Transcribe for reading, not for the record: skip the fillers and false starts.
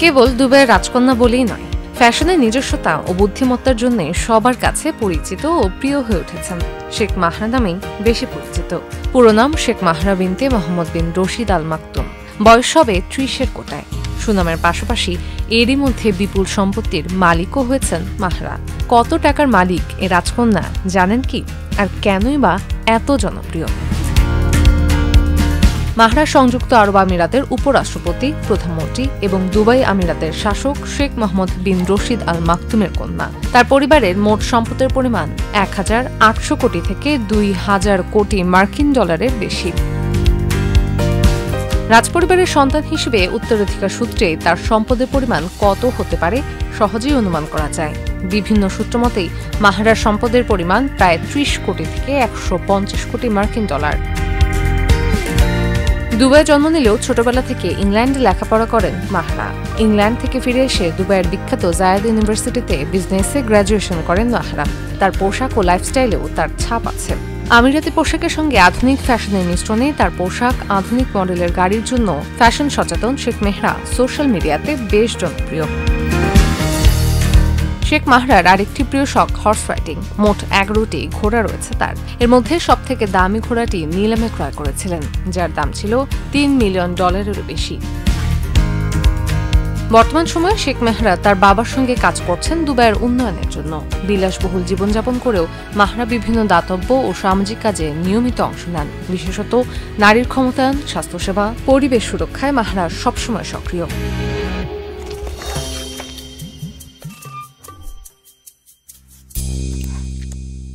কেবল দুবাইয়ের রাজকন্যা বলেই নয়, ফ্যাশনের নিজস্বতা ও বুদ্ধিমত্তার জন্য সবার কাছে পরিচিত ও প্রিয় হয়ে উঠেছেন। শেখ মাহরা নামেই বেশি পরিচিত। পুরো নাম শেখ মাহরা বিনতে মোহাম্মদ বিন রশিদ আল মাকতুম। বয়স হবে ৩০-এর কোটায়। সুনামের পাশাপাশি এরই মধ্যে বিপুল সম্পত্তির মালিকও হয়েছেন মাহরা। কত টাকার মালিক এ রাজকন্যা জানেন কি? আর কেনই বা এত জনপ্রিয়? মাহরা সংযুক্ত আরব আমিরাতের উপরাষ্ট্রপতি, প্রধানমন্ত্রী এবং দুবাই আমিরাতের শাসক শেখ মোহাম্মদ বিন রশিদ আল মাকতুমের কন্যা। তার পরিবারের মোট সম্পদের পরিমাণ ১,৮০০ কোটি থেকে ২,০০০ কোটি মার্কিন ডলারের বেশি। রাজপরিবারের সন্তান হিসেবে উত্তরাধিকার সূত্রে তার সম্পদের পরিমাণ কত হতে পারে সহজেই অনুমান করা যায়। বিভিন্ন সূত্রমতেই মাহরার সম্পদের পরিমাণ প্রায় ৩০ কোটি থেকে ১৫০ কোটি মার্কিন ডলার। দুবাইয়ে জন্ম নিলেও ছোটবেলা থেকে ইংল্যান্ডে লেখাপড়া করেন মাহরা। ইংল্যান্ড থেকে ফিরে এসে দুবাইয়ের বিখ্যাত জায়েদ ইউনিভার্সিটিতে বিজনেসে গ্র্যাজুয়েশন করেন মাহরা। তার পোশাক ও লাইফস্টাইলেও তার ছাপ আছে। আমিরাতি পোশাকের সঙ্গে আধুনিক ফ্যাশনের মিশ্রণে তার পোশাক আধুনিক মডেলের গাড়ির জন্য ফ্যাশন সচেতন শেখ মেহরা সোশ্যাল মিডিয়াতে বেশ জনপ্রিয়। শেখ মাহরার আরেকটি প্রিয় শখ হর্স রাইডিং। মোট ১১টি ঘোড়া রয়েছে তার। এর মধ্যে সবথেকে দামি ঘোড়াটি নিলামে ক্রয় করেছিলেন, যার দাম ছিল $৩ মিলিয়ন বেশি। বর্তমান সময়ে শেখ মেহরা তার বাবার সঙ্গে কাজ করছেন দুবাইয়ের উন্নয়নের জন্য। বিলাসবহুল জীবনযাপন করেও মাহরা বিভিন্ন দাতব্য ও সামাজিক কাজে নিয়মিত অংশ নেন। বিশেষত নারীর ক্ষমতায়ন, স্বাস্থ্যসেবা, পরিবেশ সুরক্ষায় মাহরা সবসময় সক্রিয়।